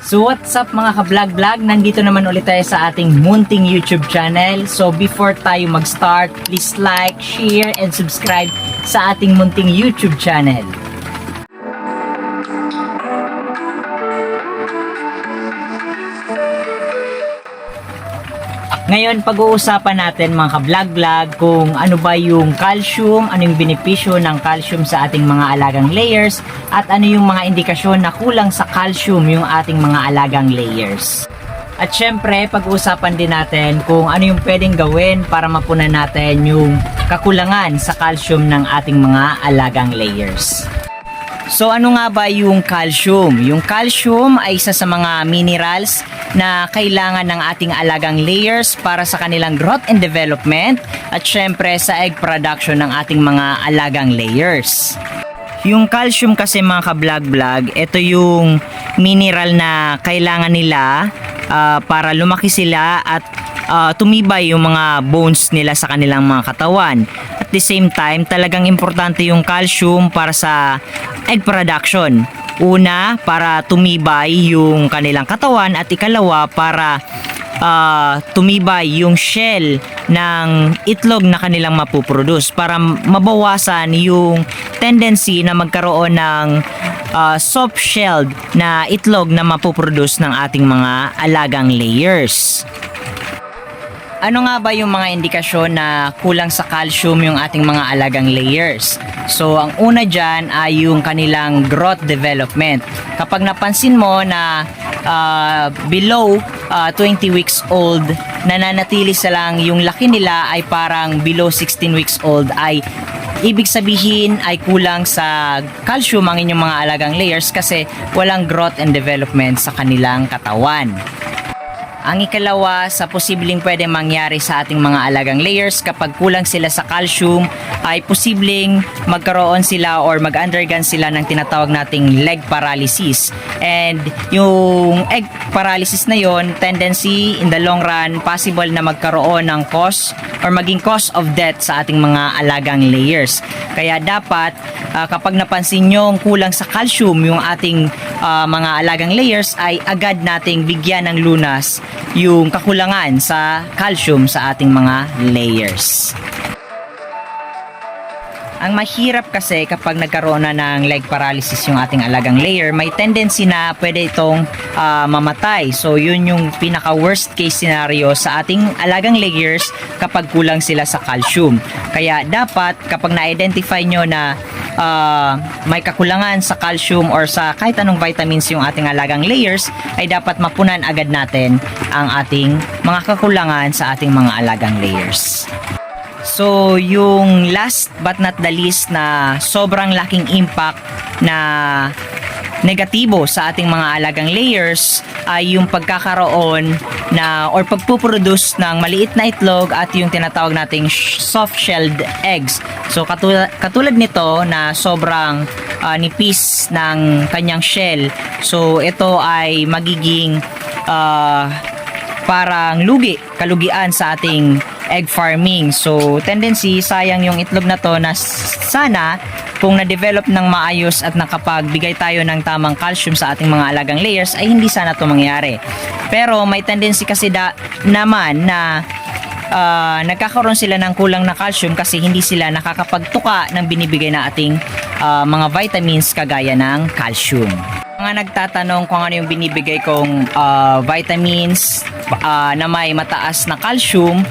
So what's up mga ka-vlog-vlog? Nandito naman ulit tayo sa ating munting YouTube channel. So before tayo mag-start, please like, share, and subscribe sa ating munting YouTube channel. Ngayon, pag-uusapan natin mga ka-vlog-vlog kung ano ba yung calcium, ano yung benepisyo ng calcium sa ating mga alagang layers, at ano yung mga indikasyon na kulang sa calcium yung ating mga alagang layers. At syempre, pag-uusapan din natin kung ano yung pwedeng gawin para mapunan natin yung kakulangan sa calcium ng ating mga alagang layers. So ano nga ba yung calcium? Yung calcium ay isa sa mga minerals na kailangan ng ating alagang layers para sa kanilang growth and development at syempre sa egg production ng ating mga alagang layers. Yung calcium kasi mga ka-vlog-vlog, ito yung mineral na kailangan nila para lumaki sila at tumibay yung mga bones nila sa kanilang mga katawan. At the same time, talagang importante yung calcium para sa egg production. Una, para tumibay yung kanilang katawan, at ikalawa, para tumibay yung shell ng itlog na kanilang mapuproduce, para mabawasan yung tendency na magkaroon ng soft-shelled na itlog na mapuproduce ng ating mga alagang layers. Ano nga ba yung mga indikasyon na kulang sa calcium yung ating mga alagang layers? So, ang una dyan ay yung kanilang growth development. Kapag napansin mo na below 20 weeks old, nananatili lang yung laki nila ay parang below 16 weeks old, ay ibig sabihin ay kulang sa calcium ang inyong mga alagang layers kasi walang growth and development sa kanilang katawan. Ang ikalawa sa posibleng pwede mangyari sa ating mga alagang layers kapag kulang sila sa calcium ay posibleng magkaroon sila or mag-undergone sila ng tinatawag nating leg paralysis. And yung egg paralysis na yon, tendency in the long run, possible na magkaroon ng cause or maging cause of death sa ating mga alagang layers. Kaya dapat kapag napansin nyo kulang sa calcium yung ating mga alagang layers ay agad nating bigyan ng lunas yung kakulangan sa calcium sa ating mga layers. Ang mahirap kasi kapag nagkaroon na ng leg paralysis yung ating alagang layer, may tendency na pwede itong mamatay. So yun yung pinaka worst case scenario sa ating alagang layers kapag kulang sila sa calcium. Kaya dapat kapag na-identify nyo na may kakulangan sa calcium or sa kahit anong vitamins yung ating alagang layers, ay dapat mapunan agad natin ang ating mga kakulangan sa ating mga alagang layers. So, yung last but not the least na sobrang laking impact na negatibo sa ating mga alagang layers ay yung pagkakaroon na or pagpuproduce ng maliit na itlog at yung tinatawag nating soft-shelled eggs. So, katulad nito na sobrang nipis ng kanyang shell. So, ito ay magiging parang kalugian sa ating egg farming. So, tendency, sayang yung itlog na to na sana kung na-develop ng maayos at nakapagbigay tayo ng tamang calcium sa ating mga alagang layers ay hindi sana to mangyari. Pero may tendency kasi naman na nagkakaroon sila ng kulang na calcium kasi hindi sila nakakapagtuka ng binibigay na ating mga vitamins kagaya ng calcium. Mga nagtatanong kung ano yung binibigay kong vitamins na may mataas na calcium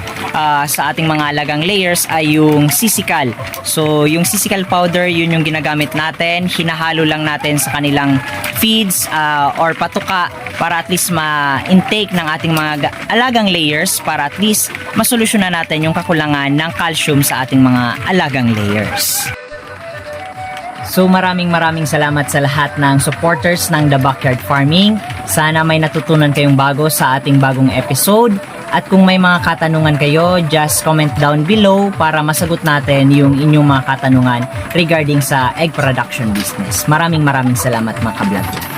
sa ating mga alagang layers ay yung Sisical. So yung Sisical powder, yun yung ginagamit natin. Hinahalo lang natin sa kanilang feeds or patuka para at least ma-intake ng ating mga alagang layers para at least masolusyonan natin yung kakulangan ng calcium sa ating mga alagang layers. So maraming salamat sa lahat ng supporters ng The Backyard Farming. Sana may natutunan kayong bago sa ating bagong episode. At kung may mga katanungan kayo, just comment down below para masagot natin yung inyong mga katanungan regarding sa egg production business. Maraming salamat mga ka-vlog.